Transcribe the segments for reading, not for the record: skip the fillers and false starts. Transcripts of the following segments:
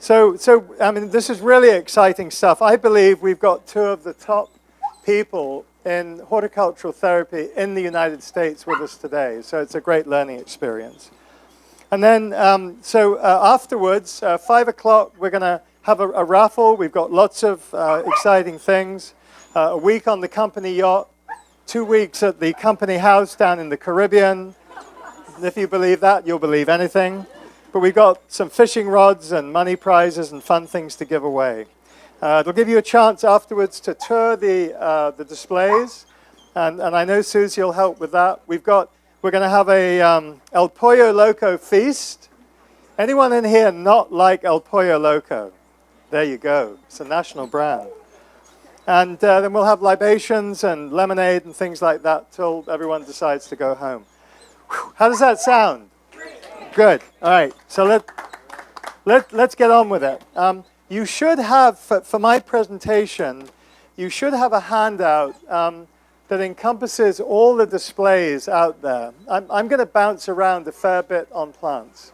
I mean, this is really exciting stuff. I believe we've got two of the top people in horticultural therapy in the United States with us today. So it's a great learning experience. And then, afterwards, 5 o'clock, we're going to have a raffle. We've got lots of exciting things. A week on the company yacht, 2 weeks at the company house down in the Caribbean. And if you believe that, you'll believe anything. But we've got some fishing rods and money prizes and fun things to give away. It'll give you a chance afterwards to tour the displays. And I know Susie will help with that. We're going to have a El Pollo Loco feast. Anyone in here not like El Pollo Loco? There you go. It's a national brand. And then we'll have libations and lemonade and things like that till everyone decides to go home. Whew. How does that sound? Good. All right. So let's get on with it. You should have, for my presentation, you should have a handout that encompasses all the displays out there. I'm going to bounce around a fair bit on plants.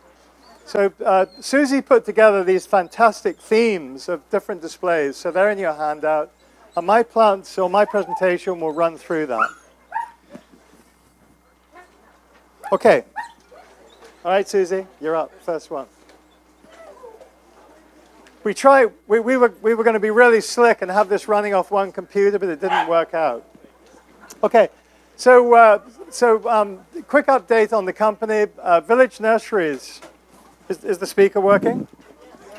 So Susie put together these fantastic themes of different displays. So they're in your handout. And my plants, or my presentation, will run through that. Okay. All right, Susie, you're up. First one. We were going to be really slick and have this running off one computer, but it didn't work out. Okay, so quick update on the company. Village Nurseries. Is the speaker working?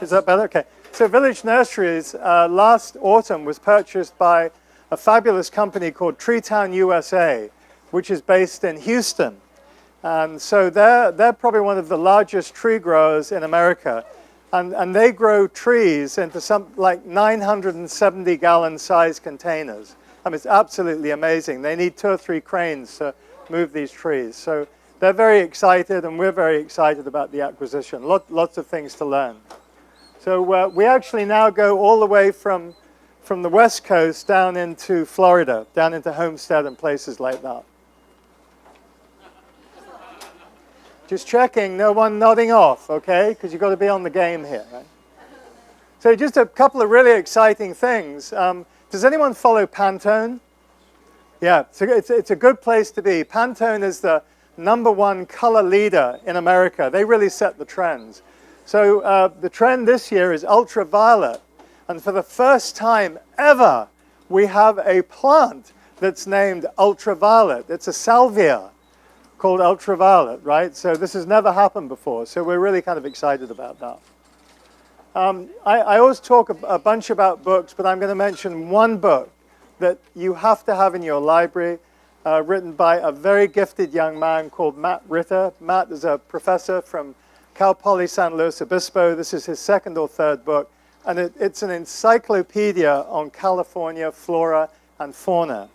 Is that better? Okay. So Village Nurseries last autumn was purchased by a fabulous company called Treetown USA, which is based in Houston. And so they're probably one of the largest tree growers in America. And they grow trees into some like 970-gallon size containers. I mean, it's absolutely amazing. They need 2 or 3 cranes to move these trees. So they're very excited, and we're very excited about the acquisition. Lots of things to learn. So we actually now go all the way from the West Coast down into Florida, down into Homestead and places like that. Just checking, no one nodding off, okay? Because you've got to be on the game here, right? So just a couple of really exciting things. Does anyone follow Pantone? Yeah, so it's a good place to be. Pantone is the #1 color leader in America. They really set the trends. So the trend this year is ultraviolet. And for the first time ever, we have a plant that's named ultraviolet. It's a salvia called ultraviolet, right? So this has never happened before. So we're really kind of excited about that. I always talk a bunch about books, but I'm going to mention one book that you have to have in your library, written by a very gifted young man called Matt Ritter. Matt is a professor from Cal Poly San Luis Obispo. This is his 2nd or 3rd book, and it's an encyclopedia on California flora and fauna.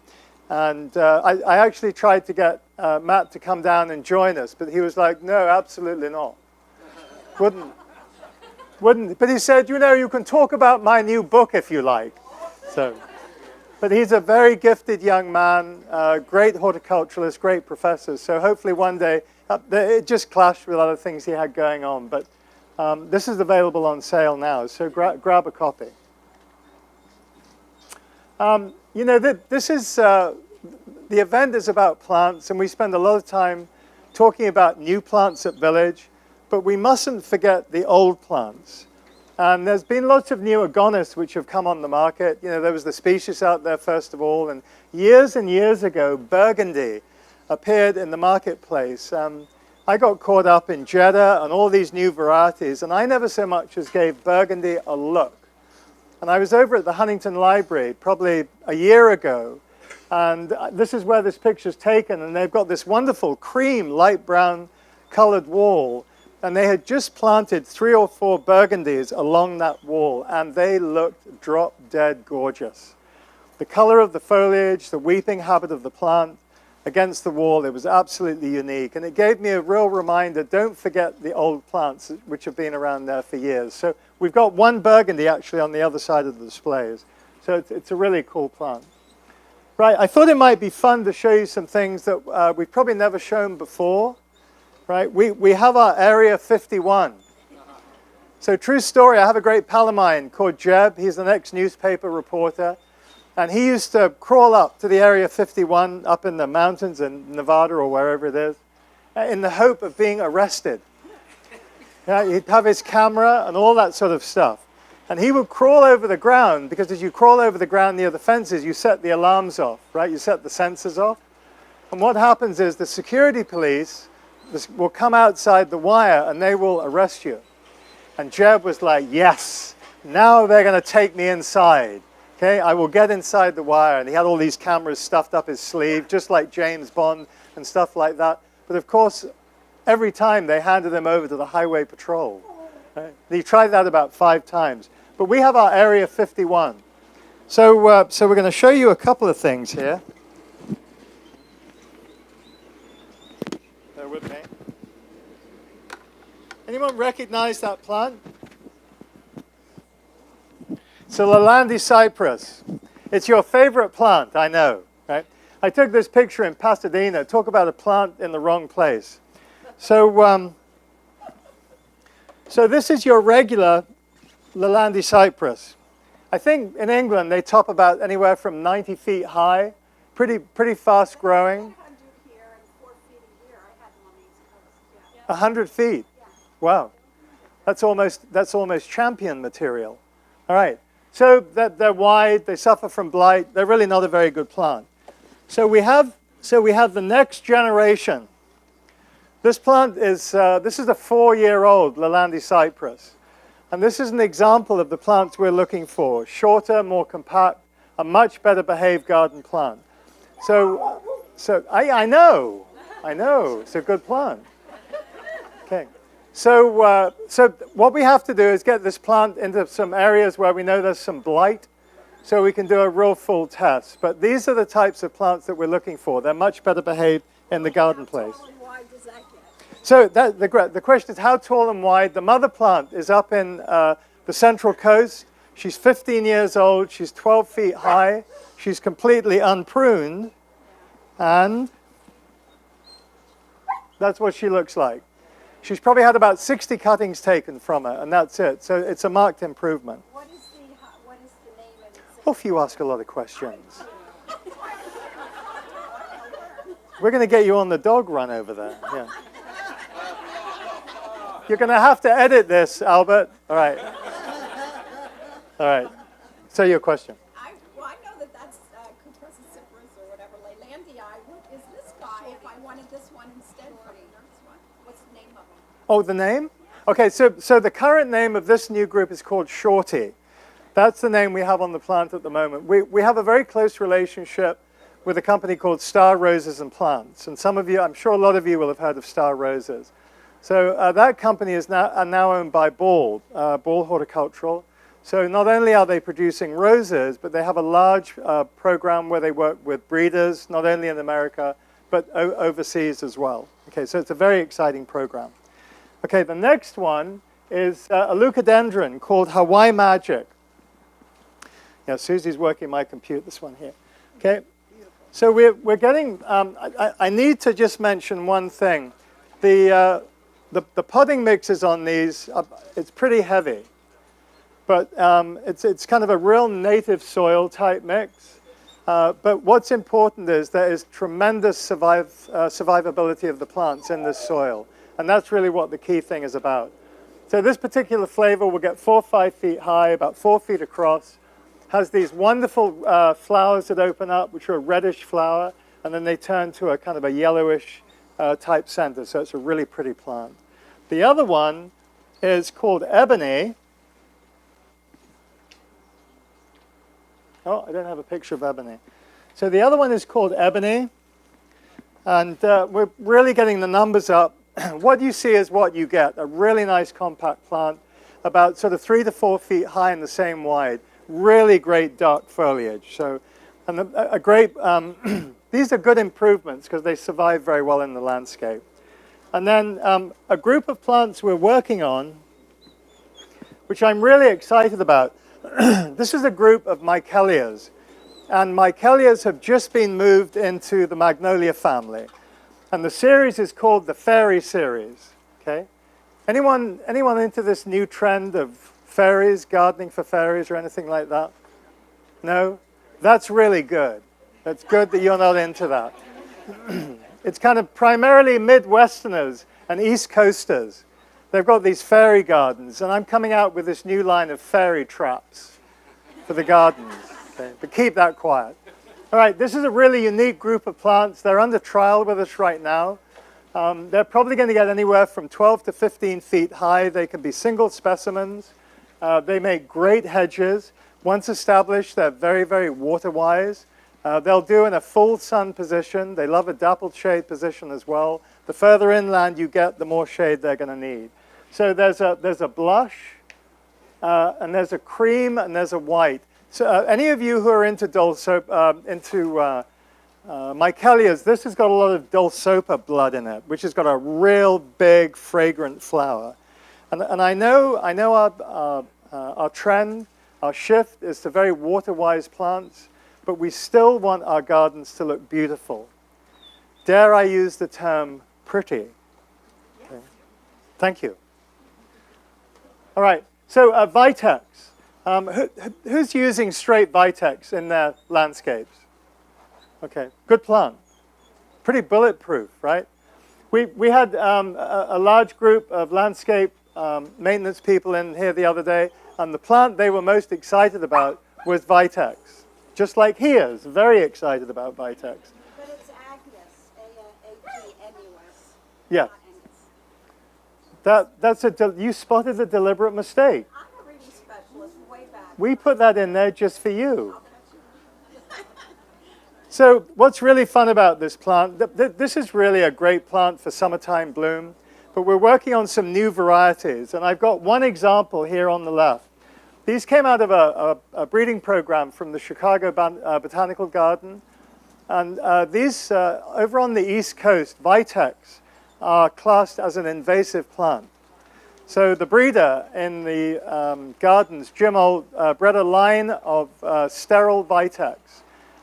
And I actually tried to get Matt to come down and join us, but he was like, no, absolutely not. Wouldn't. But he said, you know, you can talk about my new book if you like. So, but he's a very gifted young man, great horticulturalist, great professor. So hopefully one day, it just clashed with other things he had going on. But this is available on sale now, so grab a copy. You know, this is, the event is about plants, and we spend a lot of time talking about new plants at Village, but we mustn't forget the old plants. And there's been lots of new agonis which have come on the market. You know, there was the species out there first of all, and years ago, Burgundy appeared in the marketplace. I got caught up in Jeddah and all these new varieties, and I never so much as gave Burgundy a look. And I was over at the Huntington Library probably a year ago, and this is where this picture's taken, and they've got this wonderful cream, light brown colored wall, and they had just planted 3 or 4 burgundies along that wall, and they looked drop-dead gorgeous. The color of the foliage, the weeping habit of the plant against the wall, it was absolutely unique. And it gave me a real reminder, don't forget the old plants which have been around there for years. So we've got 1 burgundy actually on the other side of the displays. So it's a really cool plant. Right, I thought it might be fun to show you some things that we've probably never shown before. Right, we have our Area 51. So true story, I have a great pal of mine called Jeb. He's an ex-newspaper reporter. And he used to crawl up to the Area 51 up in the mountains in Nevada or wherever it is in the hope of being arrested. He'd have his camera and all that sort of stuff. And he would crawl over the ground, because as you crawl over the ground near the fences, you set the alarms off, right? You set the sensors off. And what happens is the security police will come outside the wire and they will arrest you. And Jeb was like, yes, now they're going to take me inside. Okay, I will get inside the wire. And he had all these cameras stuffed up his sleeve, just like James Bond and stuff like that. But of course, every time they handed him over to the highway patrol. Right? He tried that about 5 times. But we have our Area 51. So we're going to show you a couple of things here. Bear with me. Anyone recognize that plant? So the Landy Cypress. It's your favorite plant, I know, right? I took this picture in Pasadena. Talk about a plant in the wrong place. So, so this is your regular Landy Cypress. I think in England they top about anywhere from 90 feet high, pretty fast growing. 100 feet. Wow, that's almost champion material. All right. So they're wide, they suffer from blight, they're really not a very good plant. So we have the next generation. This plant is, this is a 4-year-old Landy Cypress. And this is an example of the plants we're looking for. Shorter, more compact, a much better behaved garden plant. So I know, it's a good plant. Okay. So what we have to do is get this plant into some areas where we know there's some blight, so we can do a real full test. But these are the types of plants that we're looking for. They're much better behaved in the garden place. How tall and wide does that get? So the question is, how tall and wide? The mother plant is up in the Central Coast. She's 15 years old. She's 12 feet high. She's completely unpruned. And that's what she looks like. She's probably had about 60 cuttings taken from her, and that's it. So it's a marked improvement. What is the name of it? Oh, you ask a lot of questions. We're going to get you on the dog run over there. Yeah. You're going to have to edit this, Albert. All right. All right. So your question. I know that's Caprara Cypress or whatever, Landy. What is this guy if I wanted this one instead from the nurse one? What's the name of him? Oh, the name? Okay, so the current name of this new group is called Shorty. That's the name we have on the plant at the moment. We have a very close relationship with a company called Star Roses and Plants. And some of you, I'm sure a lot of you will have heard of Star Roses. So that company is now owned by Ball Horticultural. So not only are they producing roses, but they have a large program where they work with breeders, not only in America, but overseas as well. Okay, so it's a very exciting program. Okay, the next one is a leucadendron called Hawaii Magic. Yeah, Susie's working my computer, this one here. Okay, so we're getting, I need to just mention one thing. The potting mixes on these, it's pretty heavy. But it's kind of a real native soil type mix. But what's important is there is tremendous survivability of the plants in this soil. And that's really what the key thing is about. So this particular flavor will get 4 or 5 feet high, about 4 feet across. Has these wonderful flowers that open up, which are a reddish flower. And then they turn to a kind of a yellowish type center. So it's a really pretty plant. The other one is called Ebony. Oh, I don't have a picture of Ebony. So the other one is called Ebony. And we're really getting the numbers up. What you see is what you get. A really nice compact plant, about sort of 3 to 4 feet high and the same wide. Really great dark foliage. So, and a great, these are good improvements because they survive very well in the landscape. And then a group of plants we're working on, which I'm really excited about. This is a group of Michelias. And Michelias have just been moved into the Magnolia family. And the series is called the Fairy series. Okay? Anyone into this new trend of fairies, gardening for fairies or anything like that? No? That's really good. That's good that you're not into that. It's kind of primarily Midwesterners and East Coasters. They've got these fairy gardens, and I'm coming out with this new line of fairy traps for the gardens. Okay? But keep that quiet. All right, this is a really unique group of plants. They're under trial with us right now. They're probably going to get anywhere from 12 to 15 feet high. They can be single specimens. They make great hedges. Once established, they're very, very water-wise. They'll do in a full sun position. They love a dappled shade position as well. The further inland you get, the more shade they're going to need. So there's a blush, and there's a cream, and there's a white. So any of you who are into Michelias, this has got a lot of Dulsopa blood in it, which has got a real big, fragrant flower. And I know our trend, our shift is to very water-wise plants, but we still want our gardens to look beautiful. Dare I use the term pretty? Okay. Thank you. All right, so Vitex. Who's using straight Vitex in their landscapes? Okay, good plant. Pretty bulletproof, right? We had a large group of landscape maintenance people in here the other day, and the plant they were most excited about was Vitex. Just like he is, very excited about Vitex. But it's Agnes, A-G-N-U-S. Yeah. You spotted a deliberate mistake. I'm a reading specialist way back. We put that in there just for you. So what's really fun about this plant, this is really a great plant for summertime bloom, but we're working on some new varieties, and I've got one example here on the left. These came out of a breeding program from the Chicago Botanical Garden, and these, over on the East Coast, Vitex, are classed as an invasive plant. So the breeder in the gardens, Jim Old, bred a line of sterile Vitex.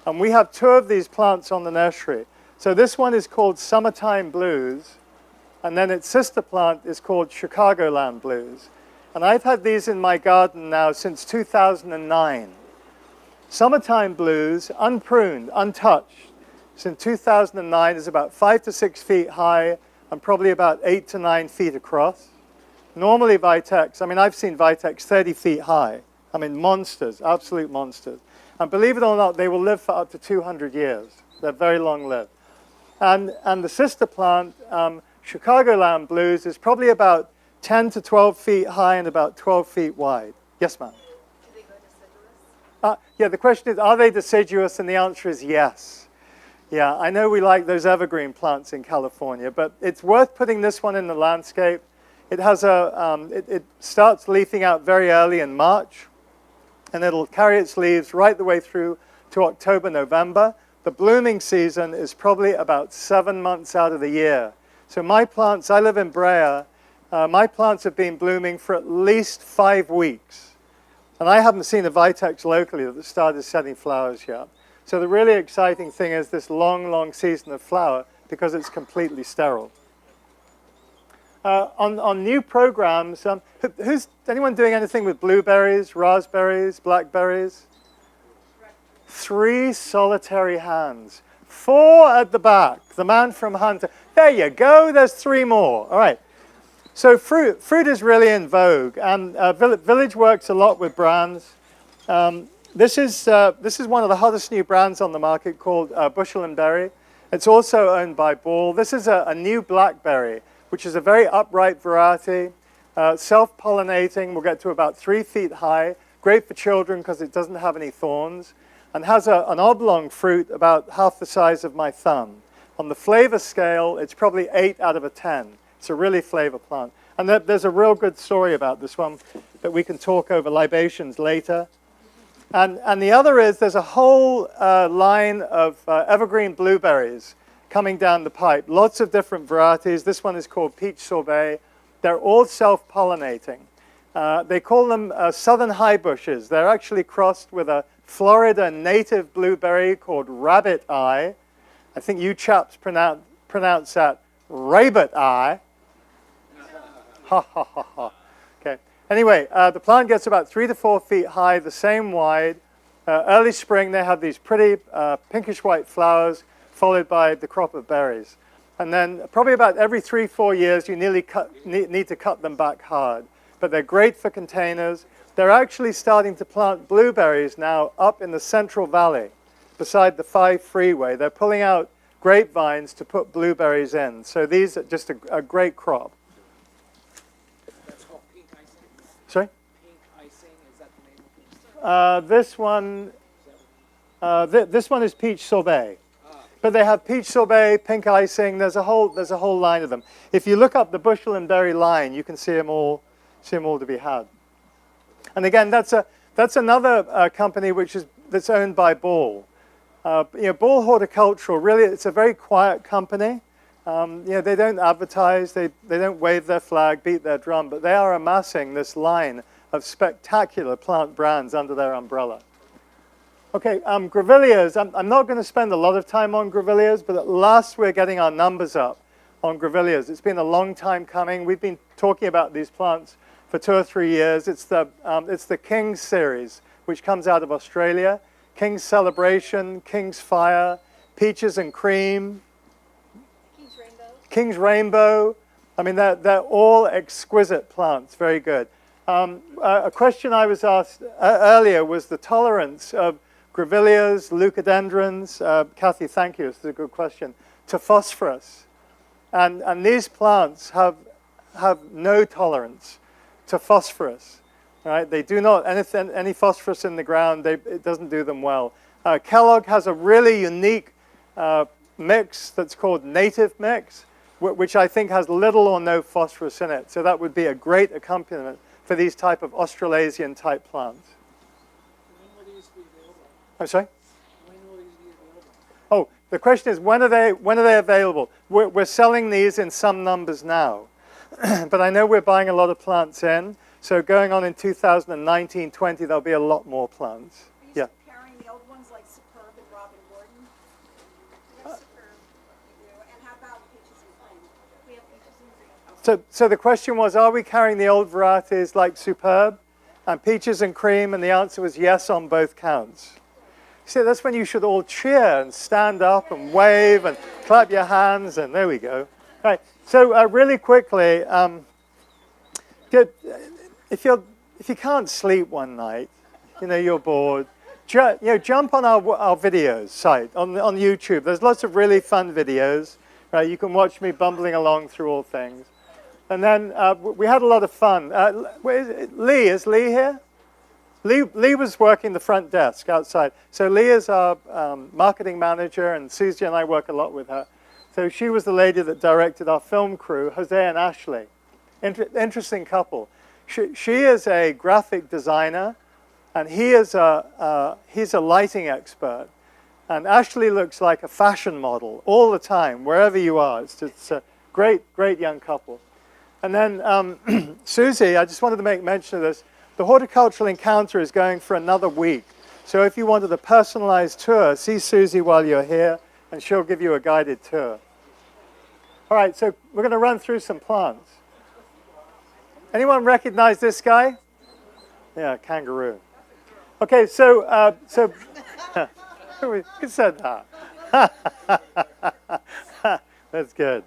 And we have 2 of these plants on the nursery. So this one is called Summertime Blues, and then its sister plant is called Chicagoland Blues. And I've had these in my garden now since 2009. Summertime Blues, unpruned, untouched, since 2009 is about 5 to 6 feet high and probably about 8 to 9 feet across. Normally Vitex, I mean, I've seen Vitex 30 feet high. I mean, monsters, absolute monsters. And believe it or not, they will live for up to 200 years. They're very long-lived. And the sister plant, Chicagoland Blues, is probably about 10 to 12 feet high and about 12 feet wide. Yes, ma'am? Do they go deciduous? Yeah, the question is, are they deciduous? And the answer is yes. Yeah, I know we like those evergreen plants in California, but it's worth putting this one in the landscape. It has it starts leafing out very early in March, and it'll carry its leaves right the way through to October, November. The blooming season is probably about 7 months out of the year. So my plants, I live in Brea, my plants have been blooming for at least 5 weeks. And I haven't seen a Vitex locally that started setting flowers yet. So the really exciting thing is this long, long season of flower because it's completely sterile. On new programs, who's anyone doing anything with blueberries, raspberries, blackberries? 3 solitary hands. 4 at the back. The man from Hunter. There you go. There's 3 more. All right. So fruit is really in vogue, and Village works a lot with brands. This is one of the hottest new brands on the market called Bushel and Berry. It's also owned by Ball. This is a new blackberry, which is a very upright variety, self-pollinating, will get to about 3 feet high, great for children because it doesn't have any thorns, and has an oblong fruit about half the size of my thumb. On the flavor scale, it's probably 8 out of a 10. It's a really flavor plant. And there's a real good story about this one that we can talk over libations later. And the other is there's a whole line of evergreen blueberries coming down the pipe. Lots of different varieties. This one is called Peach Sorbet. They're all self-pollinating. They call them southern high bushes. They're actually crossed with a Florida native blueberry called rabbit eye. I think you chaps pronounce that rabbit eye. Ha, ha, ha, ha. Okay. Anyway, the plant gets about 3 to 4 feet high, the same wide. Early spring, they have these pretty pinkish white flowers, followed by the crop of berries. And then probably about every 3-4 years, you need to cut them back hard. But they're great for containers. They're actually starting to plant blueberries now up in the Central Valley, beside the 5 freeway. They're pulling out grapevines to put blueberries in. So these are just a great crop. That's called pink icing? Sorry? Pink icing, is that the name of it? This one is peach sorbet. But they have peach sorbet, pink icing. There's a whole line of them. If you look up the bushel and berry line, you can see them all to be had. And again, that's another company that's owned by Ball. Ball Horticultural, really, it's a very quiet company. They don't advertise, they don't wave their flag, beat their drum, but they are amassing this line of spectacular plant brands under their umbrella. Okay, grevilleas. I'm not going to spend a lot of time on grevilleas, but at last we're getting our numbers up on grevilleas. It's been a long time coming. We've been talking about these plants for 2 or 3 years. It's the King's series, which comes out of Australia. King's Celebration, King's Fire, Peaches and Cream, King's Rainbow. I mean, they're all exquisite plants, very good. A question I was asked earlier was the tolerance of grevilleas, leucadendrons, Kathy, thank you, this is a good question, to phosphorus. And these plants have no tolerance to phosphorus. Right? They do not, any phosphorus in the ground, it doesn't do them well. Kellogg has a really unique mix that's called native mix, which I think has little or no phosphorus in it. So that would be a great accompaniment for these type of Australasian type plants. When will these be available? I'm sorry? When will these be available? Oh, the question is when are they available? We're selling these in some numbers now, but I know we're buying a lot of plants in. So going on in 2019-20, there'll be a lot more plants. Are you carrying the old ones like Superb and Robin Gordon? We have Superb, we do. And how about Peaches and Cream? We have Peaches and Cream. So the question was, are we carrying the old varieties like Superb and Peaches and Cream? And the answer was yes on both counts. See, that's when you should all cheer and stand up and wave and clap your hands, and there we go. All right, so really quickly, if you can't sleep one night, you're bored, jump on our videos site on YouTube. There's lots of really fun videos. Right? You can watch me bumbling along through all things. And then we had a lot of fun. Is Lee here? Lee was working the front desk outside. So Lee is our marketing manager, and Susie and I work a lot with her. So she was the lady that directed our film crew, Jose and Ashley. Interesting couple. She is a graphic designer, and he's a lighting expert. And Ashley looks like a fashion model all the time, wherever you are. It's a great young couple. And then Susie, I just wanted to make mention of this. The Horticultural Encounter is going for another week. So if you wanted a personalized tour, see Susie while you're here, and she'll give you a guided tour. All right, so we're going to run through some plants. Anyone recognize this guy? Yeah, kangaroo. Okay, so who said that? That's good.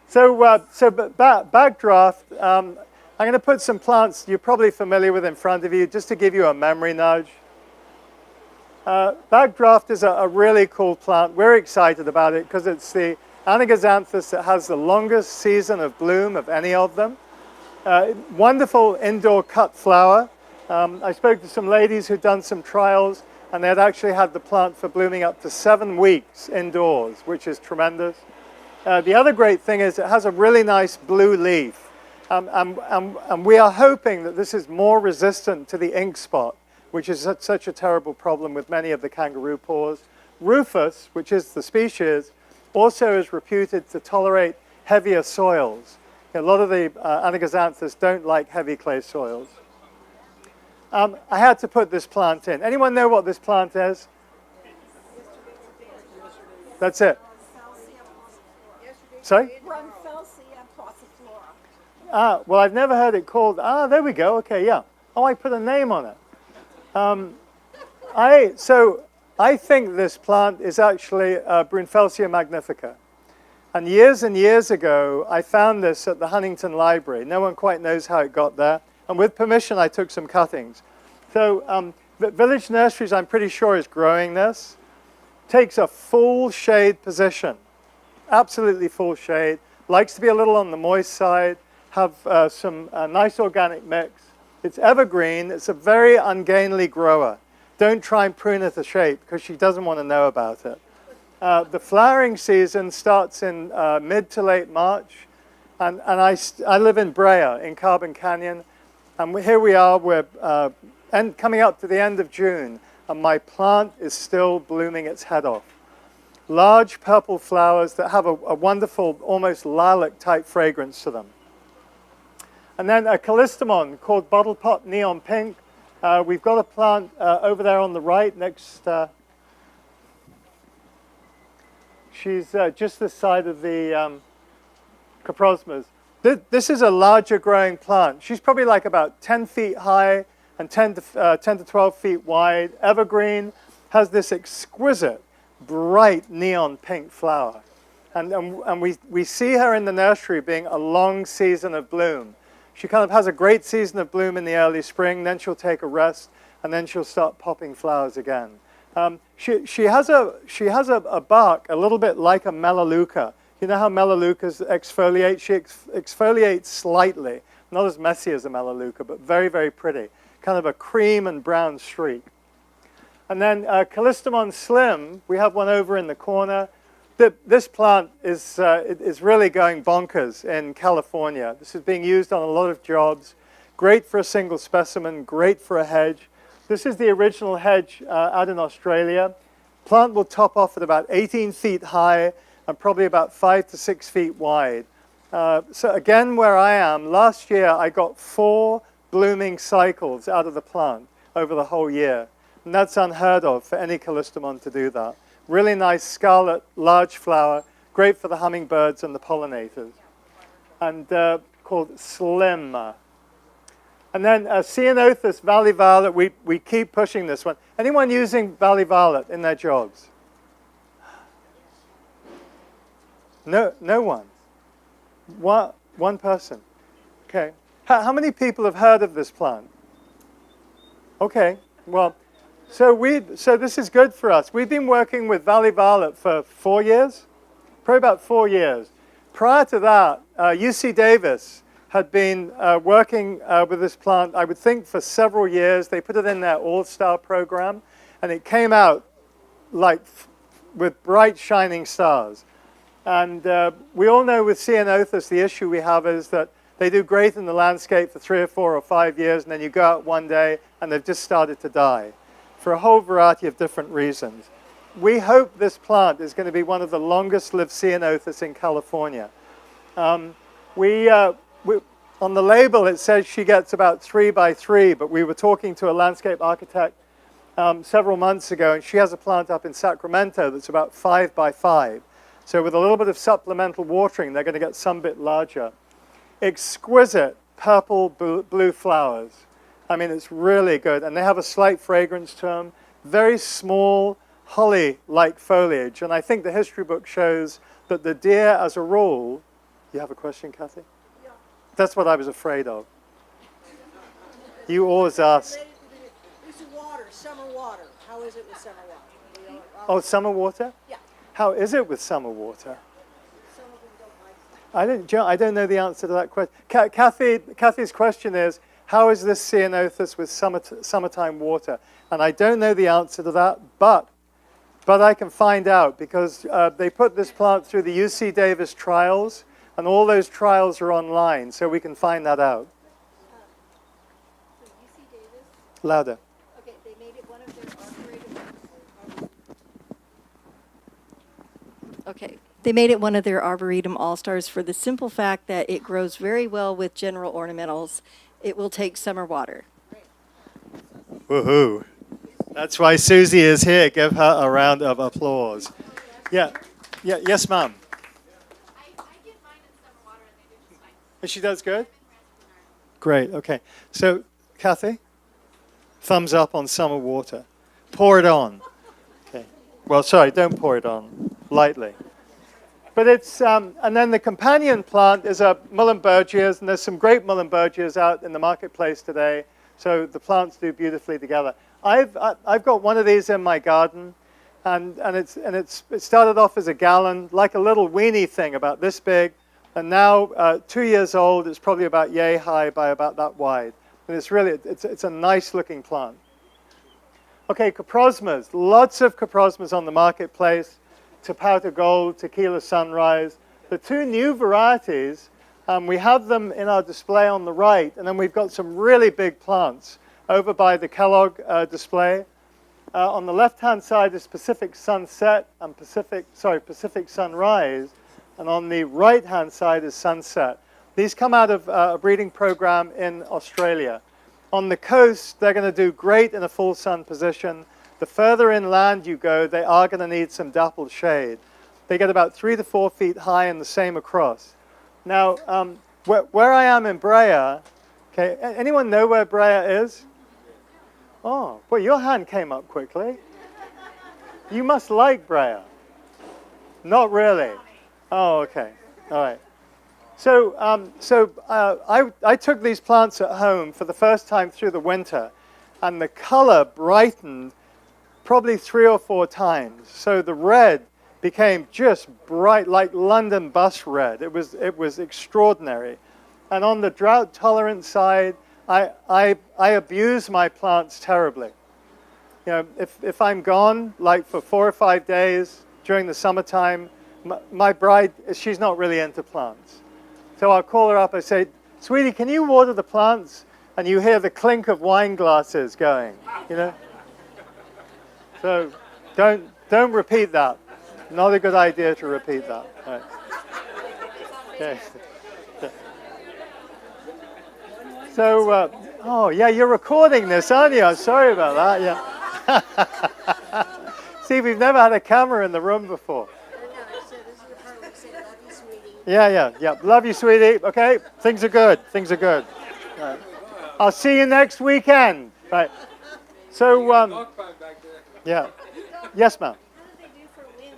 So backdraft. I'm going to put some plants you're probably familiar with in front of you, just to give you a memory nudge. Backdraft is a really cool plant. We're excited about it because it's the Anaxanthus that has the longest season of bloom of any of them. Wonderful indoor cut flower. I spoke to some ladies who'd done some trials, and they'd actually had the plant for blooming up to 7 weeks indoors, which is tremendous. The other great thing is it has a really nice blue leaf. And we are hoping that this is more resistant to the ink spot, which is such a terrible problem with many of the kangaroo paws. Rufus, which is the species, also is reputed to tolerate heavier soils. A lot of the Anaxanthus don't like heavy clay soils. I had to put this plant in. Anyone know what this plant is? That's it. Sorry? Well, I've never heard it called. There we go. Okay, yeah. Oh, I put a name on it. I think this plant is actually Fassio Magnifica. And years ago, I found this at the Huntington Library. No one quite knows how it got there. And with permission, I took some cuttings. So Village Nurseries, I'm pretty sure, is growing this. Takes a full shade position. Absolutely full shade. Likes to be a little on the moist side. Have some nice organic mix. It's evergreen. It's a very ungainly grower. Don't try and prune it to shape because she doesn't want to know about it. The flowering season starts in mid to late March. And I live in Brea in Carbon Canyon. And here we are. We're coming up to the end of June. And my plant is still blooming its head off. Large purple flowers that have a wonderful, almost lilac-type fragrance to them. And then a callistemon called Bottle Pot Neon Pink. We've got a plant over there on the right next. She's just this side of the Caprosmas. This is a larger growing plant. She's probably like about 10 feet high and 10 to 12 feet wide. Evergreen, has this exquisite, bright neon pink flower. And we see her in the nursery being a long season of bloom. She kind of has a great season of bloom in the early spring, then she'll take a rest, and then she'll start popping flowers again. She has a bark a little bit like a melaleuca. You know how melaleucas exfoliate? She exfoliates slightly, not as messy as a melaleuca, but very, very pretty. Kind of a cream and brown streak. And then callistemon slim, we have one over in the corner. This plant is really going bonkers in California. This is being used on a lot of jobs. Great for a single specimen, great for a hedge. This is the original hedge out in Australia. Plant will top off at about 18 feet high and probably about 5 to 6 feet wide. So again, where I am, last year I got 4 blooming cycles out of the plant over the whole year. And that's unheard of for any callistemon to do that. Really nice scarlet, large flower, great for the hummingbirds and the pollinators. And called Slim. And then Ceanothus Valley Val, we keep pushing this one. Anyone using Valley Violet in their jobs? No one. One person. Okay. How many people have heard of this plant? Okay. Well, so this is good for us. We've been working with Valley Violet for 4 years, probably about 4 years. Prior to that, UC Davis had been working with this plant, I would think, for several years. They put it in their all-star program, and it came out like with bright, shining stars. And we all know with Ceanothus, the issue we have is that they do great in the landscape for 3 or 4 or 5 years, and then you go out one day, and they've just started to die for a whole variety of different reasons. We hope this plant is going to be one of the longest-lived Ceanothus in California. On the label, it says she gets about 3 by 3, but we were talking to a landscape architect several months ago, and she has a plant up in Sacramento that's about 5 by 5. So with a little bit of supplemental watering, they're going to get some bit larger. Exquisite purple blue flowers. I mean, it's really good. And they have a slight fragrance to them. Very small, holly-like foliage. And I think the history book shows that the deer, as a rule... You have a question, Kathy? Yeah. That's what I was afraid of. You always ask. It's water, summer water. How is it with summer water? Oh, summer water? Yeah. How is it with summer water? Some of them don't like it. I don't know the answer to that question. Kathy's question is, how is this Ceanothus with summertime water? And I don't know the answer to that, but I can find out because they put this plant through the UC Davis trials, and all those trials are online, so we can find that out. So UC Davis? Louder. Okay, they made it one of their arboretum. Okay. They made it one of their Arboretum All-Stars for the simple fact that it grows very well with general ornamentals. It will take summer water. Woohoo. That's why Susie is here. Give her a round of applause. Yeah. Yes, ma'am. I get mine in summer water and they do just fine. And she does good? Great, okay. So, Kathy, thumbs up on summer water. Pour it on. Okay. Well, sorry, don't pour it on. Lightly. But it's, and then the companion plant is a Muhlenbergias, and there's some great Muhlenbergias out in the marketplace today. So the plants do beautifully together. I've got one of these in my garden, and it started off as a gallon, like a little weenie thing about this big, and now 2 years old. It's probably about yay high by about that wide, and it's really it's a nice looking plant. Okay, coprosmas, lots of coprosmas on the marketplace. Powder Gold, Tequila Sunrise. The two new varieties, we have them in our display on the right, and then we've got some really big plants over by the Kellogg display. On the left-hand side is Pacific Sunset and Pacific Sunrise, and on the right-hand side is Sunset. These come out of a breeding program in Australia. On the coast, they're going to do great in a full sun position. The further inland you go, they are going to need some dappled shade. They get about 3 to 4 feet high and the same across. Now, where I am in Brea, okay, anyone know where Brea is? Oh, well, your hand came up quickly. You must like Brea. Not really. Oh, okay. All right. So, I took these plants at home for the first time through the winter, and the color brightened probably 3 or 4 times. So the red became just bright, like London bus red. It was extraordinary. And on the drought tolerant side, I abuse my plants terribly. You know, if I'm gone, like for 4 or 5 days during the summertime, my bride, she's not really into plants. So I'll call her up, I say, sweetie, can you water the plants? And you hear the clink of wine glasses going, you know? So don't repeat that. Not a good idea to repeat that. Right. Okay. So, oh yeah, you're recording this, aren't you? I'm sorry about that. Yeah. See, we've never had a camera in the room before. Yeah. Love you, sweetie. Okay, things are good. Things are good. Right. I'll see you next weekend. Right. So, yeah. Yes, ma'am. How do they do for wind?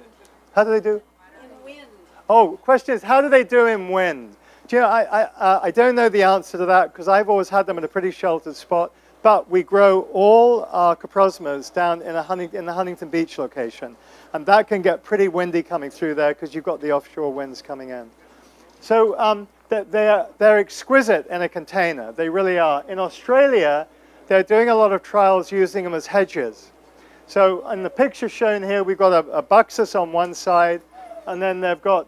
How do they do? In wind. Oh, question is, how do they do in wind? Do you know, I don't know the answer to that because I've always had them in a pretty sheltered spot. But we grow all our coprosmas down in the Huntington Beach location, and that can get pretty windy coming through there because you've got the offshore winds coming in. So they're exquisite in a container. They really are. In Australia, they're doing a lot of trials using them as hedges. So in the picture shown here, we've got a buxus on one side, and then they've got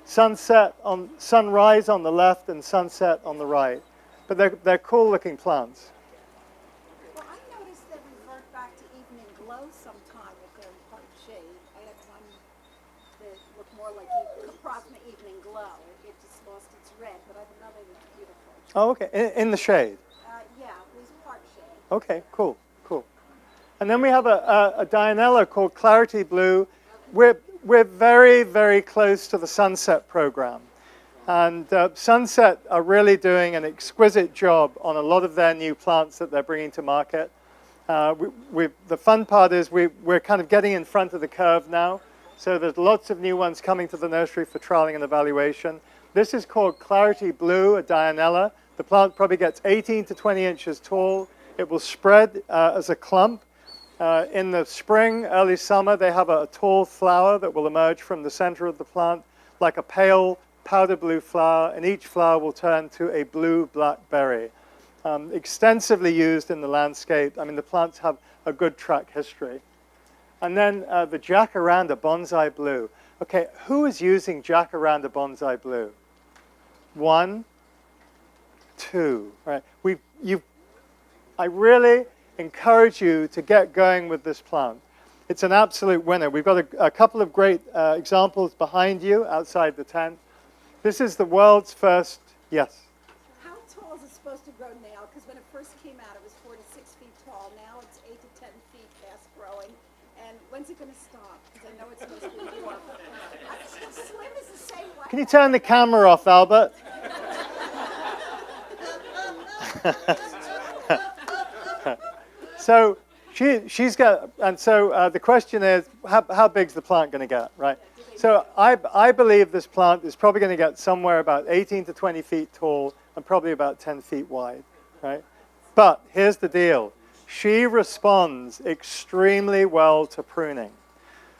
sunrise on the left and sunset on the right. But they're cool-looking plants. Well, I noticed they revert back to evening glow sometime if they're in part shade. I had one that looked more like Coprosma evening glow. It just lost its red, but I have another that's beautiful. Oh, okay. In the shade. Yeah, it was part shade. Okay, cool. And then we have a Dianella called Clarity Blue. We're very, very close to the Sunset program. And Sunset are really doing an exquisite job on a lot of their new plants that they're bringing to market. The fun part is we're kind of getting in front of the curve now. So there's lots of new ones coming to the nursery for trialing and evaluation. This is called Clarity Blue, a Dianella. The plant probably gets 18 to 20 inches tall. It will spread as a clump. In the spring, early summer, they have a tall flower that will emerge from the center of the plant, like a pale powder blue flower, and each flower will turn to a blue-black berry. Extensively used in the landscape. I mean, the plants have a good track history. And then the Jacaranda Bonsai Blue. Okay, who is using Jacaranda Bonsai Blue? 1, 2. Right? I really encourage you to get going with this plant. It's an absolute winner. We've got a couple of great examples behind you outside the tent. This is the world's first, yes? How tall is it supposed to grow now? Because when it first came out, it was 4 to 6 feet tall. Now it's 8 to 10 feet, fast growing. And when's it going to stop? Because I know it's supposed to be more. Slim is the same way. Can you turn the camera off, Albert? So she's got, and so the question is, how big's the plant going to get, right? So I believe this plant is probably going to get somewhere about 18 to 20 feet tall and probably about 10 feet wide, right? But here's the deal. She responds extremely well to pruning.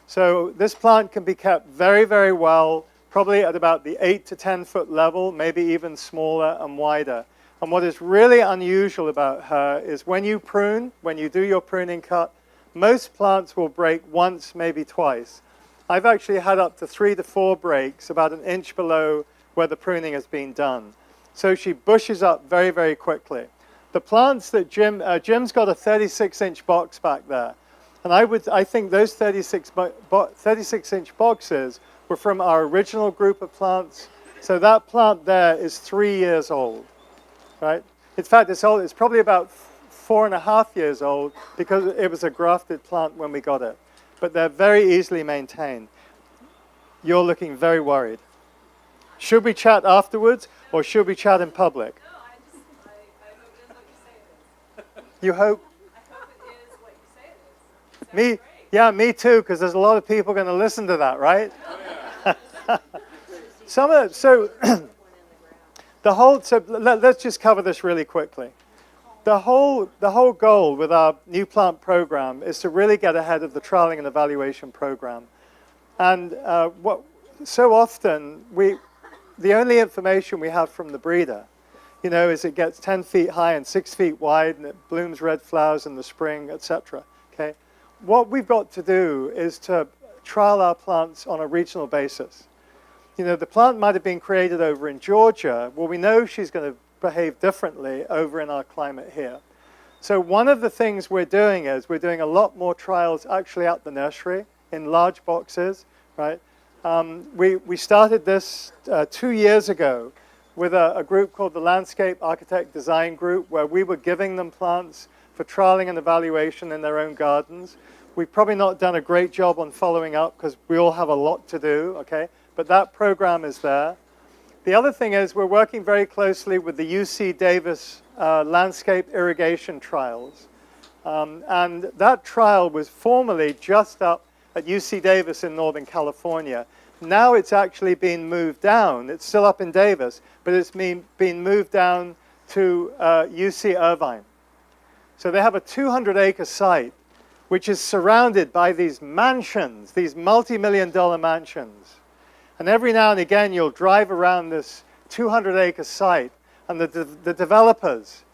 So this plant can be kept very, very well, probably at about the 8 to 10 foot level, maybe even smaller and wider. And what is really unusual about her is when you prune, when you do your pruning cut, most plants will break once, maybe twice. I've actually had up to 3 to 4 breaks about an inch below where the pruning has been done. So she bushes up very, very quickly. The plants that Jim's got a 36-inch box back there. And I think those 36-inch boxes were from our original group of plants. So that plant there is 3 years old, right? In fact, it's old. It's probably about 4.5 years old because it was a grafted plant when we got it. But they're very easily maintained. You're looking very worried. Should we chat afterwards or should we chat in public? No, I hope it is what you say it is. You hope? I hope it is what you say it is. Me? Yeah, me too, because there's a lot of people going to listen to that, right? Let's just cover this really quickly. The whole goal with our new plant program is to really get ahead of the trialing and evaluation program. And so often the only information we have from the breeder, is it gets 10 feet high and 6 feet wide and it blooms red flowers in the spring, etc. Okay, what we've got to do is to trial our plants on a regional basis. The plant might have been created over in Georgia. Well, we know she's going to behave differently over in our climate here. So one of the things we're doing is we're doing a lot more trials actually at the nursery in large boxes, right? We started this 2 years ago with a group called the Landscape Architect Design Group, where we were giving them plants for trialing and evaluation in their own gardens. We've probably not done a great job on following up because we all have a lot to do, okay? But that program is there. The other thing is we're working very closely with the UC Davis landscape irrigation trials. And that trial was formerly just up at UC Davis in Northern California. Now it's actually been moved down. It's still up in Davis, but it's been moved down to UC Irvine. So they have a 200-acre site which is surrounded by these mansions, these multi-million-dollar mansions. And every now and again, you'll drive around this 200-acre site, and the developers,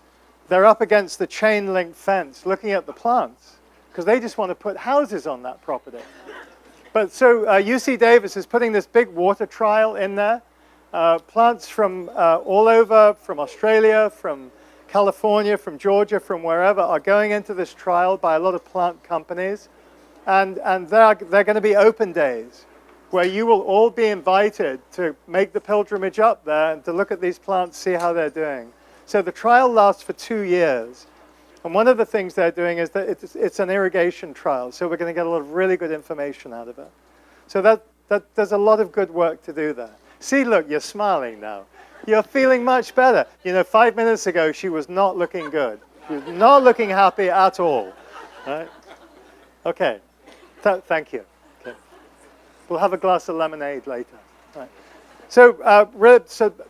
they're up against the chain-link fence looking at the plants, because they just want to put houses on that property. But so UC Davis is putting this big water trial in there. Plants from all over, from Australia, from California, from Georgia, from wherever, are going into this trial by a lot of plant companies. And they're going to be open days, where you will all be invited to make the pilgrimage up there and to look at these plants, see how they're doing. So the trial lasts for 2 years. And one of the things they're doing is that it's an irrigation trial, so we're going to get a lot of really good information out of it. So there's a lot of good work to do there. See, look, you're smiling now. You're feeling much better. 5 minutes ago, she was not looking good. She was not looking happy at all. Right? Okay. Thank you. We'll have a glass of lemonade later. Right. So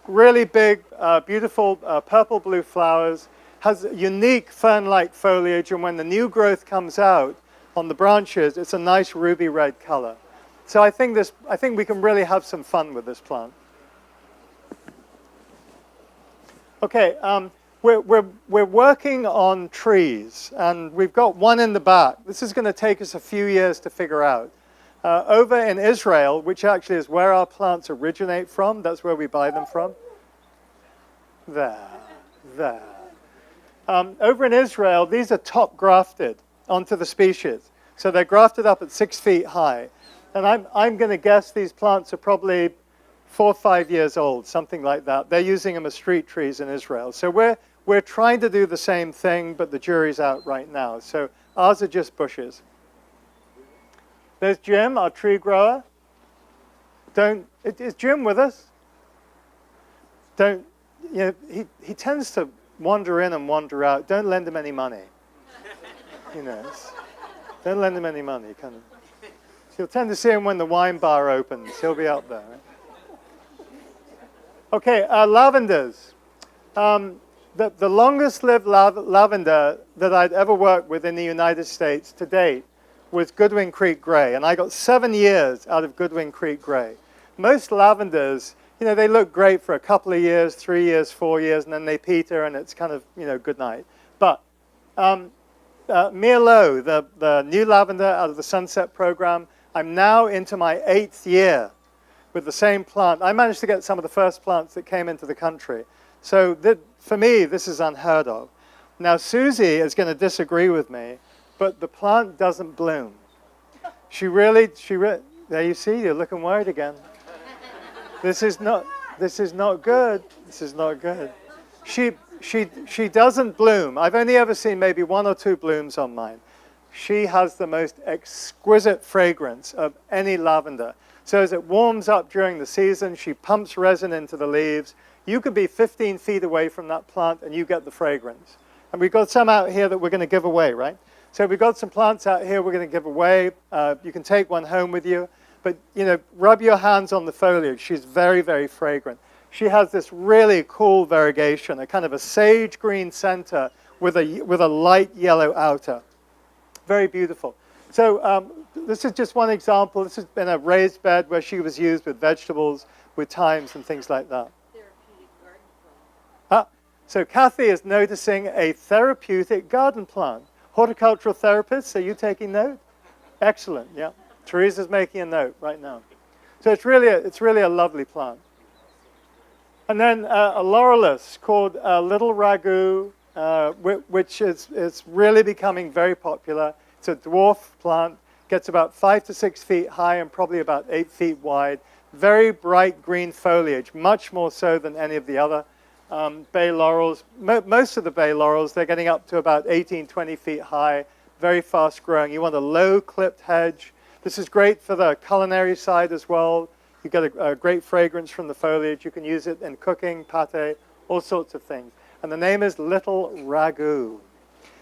really big, beautiful purple-blue flowers, has unique fern-like foliage, and when the new growth comes out on the branches, it's a nice ruby red color. So I think we can really have some fun with this plant. Okay, we're working on trees, and we've got one in the back. This is going to take us a few years to figure out. Over in Israel, which actually is where our plants originate from, that's where we buy them from. There. Over in Israel, these are top grafted onto the species. So they're grafted up at 6 feet high. And I'm going to guess these plants are probably 4 or 5 years old, something like that. They're using them as street trees in Israel. So we're trying to do the same thing, but the jury's out right now. So ours are just bushes. There's Jim, our tree grower. Is Jim with us? He tends to wander in and wander out. Don't lend him any money. You know, don't lend him any money. Kind of. You'll tend to see him when the wine bar opens. He'll be up there. Right? Okay, lavenders. The longest-lived lavender that I'd ever worked with in the United States to date was Goodwin Creek Gray, and I got 7 years out of Goodwin Creek Gray. Most lavenders, you know, they look great for a couple of years, 3 years, 4 years, and then they peter, and it's kind of, you know, good night. But Merlot, the new lavender out of the Sunset program, I'm now into my 8th year with the same plant. I managed to get some of the first plants that came into the country. So for me, this is unheard of. Now, Susie is going to disagree with me, but the plant doesn't bloom. She really, there you see, you're looking worried again. This is not good. This is not good. She doesn't bloom. I've only ever seen maybe 1 or 2 blooms on mine. She has the most exquisite fragrance of any lavender. So as it warms up during the season, she pumps resin into the leaves. You could be 15 feet away from that plant and you get the fragrance. And we've got some out here that we're going to give away, right? So we've got some plants out here we're going to give away. You can take one home with you. But, you know, rub your hands on the foliage. She's very, very fragrant. She has this really cool variegation, a kind of a sage green center with a light yellow outer. Very beautiful. So this is just one example. This has been a raised bed where she was used with vegetables, with thymes and things like that. Therapeutic garden plant. So Kathy is noticing a therapeutic garden plant. Horticultural therapists, are you taking note? Excellent, yeah. Teresa's making a note right now. So it's really a lovely plant. And then a laurelus called Little Ragu, which is really becoming very popular. It's a dwarf plant, gets about 5 to 6 feet high and probably about 8 feet wide. Very bright green foliage, much more so than any of the other bay laurels. Most of the bay laurels, they're getting up to about 18, 20 feet high, very fast growing. You want a low clipped hedge. This is great for the culinary side as well. You get a great fragrance from the foliage. You can use it in cooking, pate, all sorts of things. And the name is Little Ragu.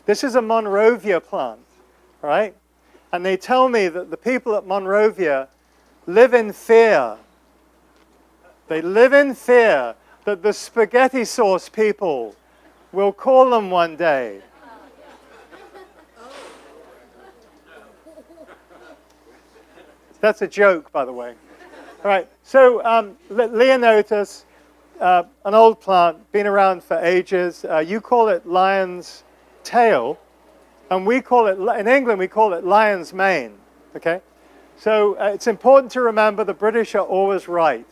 This is a Monrovia plant, right? And they tell me that the people at Monrovia live in fear. They live in fear that the spaghetti sauce people will call them one day. That's a joke, by the way. All right, so Leonotus, an old plant, been around for ages. You call it lion's tail, and we call it, in England, we call it lion's mane, okay? So it's important to remember the British are always right.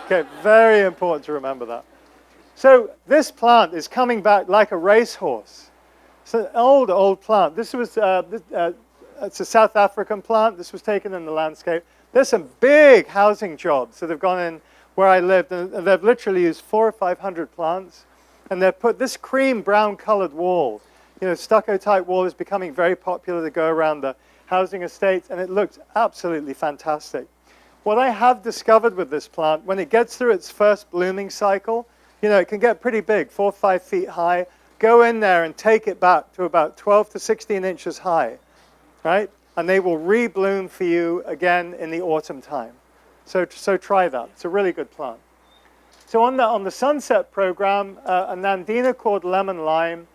Okay, very important to remember that. So this plant is coming back like a racehorse. It's an old plant. This was, it's a South African plant. This was taken in the landscape. There's some big housing jobs that have gone in where I lived, and they've literally used 400 or 500 plants, and they've put this cream brown colored wall. You know, stucco type wall is becoming very popular to go around the housing estates, and it looks absolutely fantastic. What I have discovered with this plant, when it gets through its first blooming cycle, you know, it can get pretty big, 4 or 5 feet high. Go in there and take it back to about 12 to 16 inches high, right? And they will rebloom for you again in the autumn time. So try that. It's a really good plant. So on the Sunset program, a Nandina called Lemon Lime.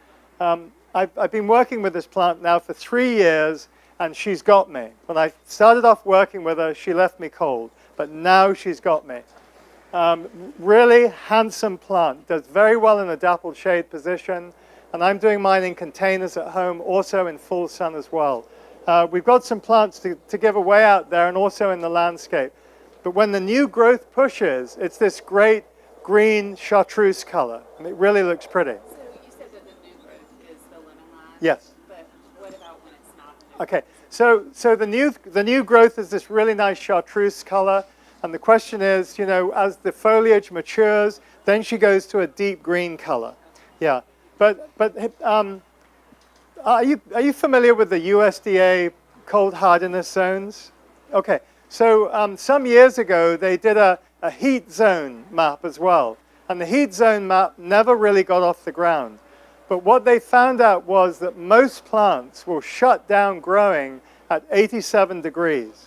I've been working with this plant now for 3 years, and she's got me. When I started off working with her, she left me cold, but now she's got me. Really handsome plant, does very well in a dappled shade position, and I'm doing mine in containers at home, also in full sun as well. We've got some plants to give away out there and also in the landscape. But when the new growth pushes, it's this great green chartreuse color, and it really looks pretty. So you said that the new growth is the lemon lime? Yes. But what about when it's not new? Okay, so the new growth is this really nice chartreuse color, and the question is, you know, as the foliage matures, then she goes to a deep green color. Yeah, but are you familiar with the USDA cold hardiness zones? Okay, so some years ago they did a heat zone map as well, And the heat zone map never really got off the ground. But what they found out was that most plants will shut down growing at 87 degrees.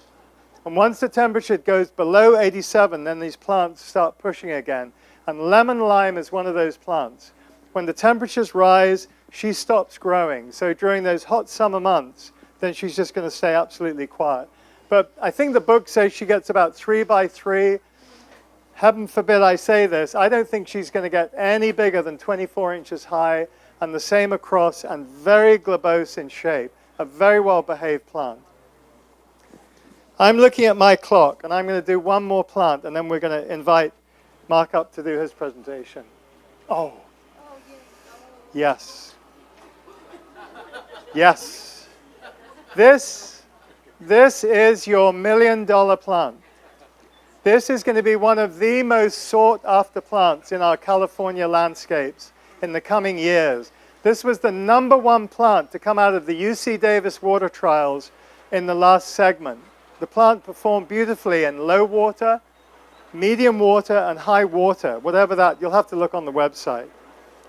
And once the temperature goes below 87, then these plants start pushing again. And lemon lime is one of those plants. When the temperatures rise, she stops growing. So during those hot summer months, then she's just going to stay absolutely quiet. But I think the book says she gets about 3 by 3. Heaven forbid I say this. I don't think she's going to get any bigger than 24 inches high, and the same across, and very globose in shape. A very well-behaved plant. I'm looking at my clock, and I'm going to do one more plant, and then we're going to invite Mark up to do his presentation. Oh. Yes. Yes. This is your $1 million plant. This is going to be one of the most sought-after plants in our California landscapes in the coming years. This was the #1 plant to come out of the UC Davis water trials in the last segment. The plant performed beautifully in low water, medium water, and high water, whatever that, you'll have to look on the website.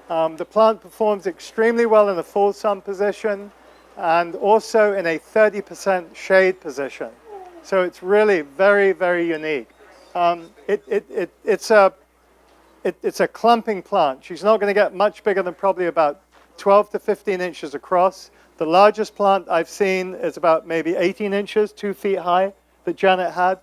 The plant performs extremely well in a full sun position and also in a 30% shade position. So it's really very, very unique. It's a clumping plant. She's not going to get much bigger than probably about 12 to 15 inches across. The largest plant I've seen is about maybe 18 inches, 2 feet high, that Janet had,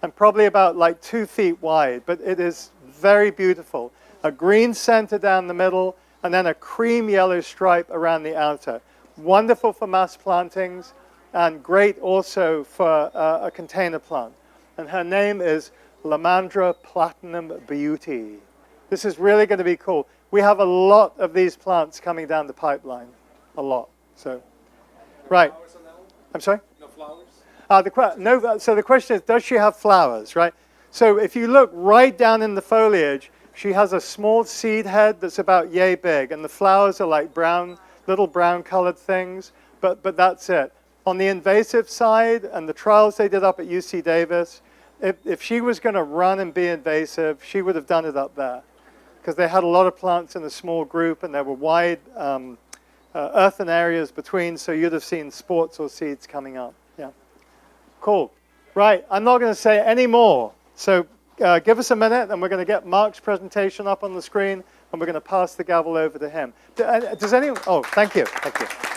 and probably about like 2 feet wide. But it is very beautiful. A green center down the middle, and then a cream yellow stripe around the outer. Wonderful for mass plantings, and great also for a container plant. And her name is Lamandra Platinum Beauty. This is really going to be cool. We have a lot of these plants coming down the pipeline. A lot. So, right. I'm sorry? No flowers? So the question is, does she have flowers, right? So if you look right down in the foliage, she has a small seed head that's about yay big, and the flowers are like brown, little brown colored things, but that's it. On the invasive side, and the trials they did up at UC Davis, if she was going to run and be invasive, she would have done it up there, because they had a lot of plants in a small group, and there were wide earthen areas between, so you'd have seen sports or seeds coming up. Yeah, cool. Right, I'm not going to say any more, so give us a minute, and we're going to get Mark's presentation up on the screen, and we're going to pass the gavel over to him. Does anyone? Oh, thank you. Thank you.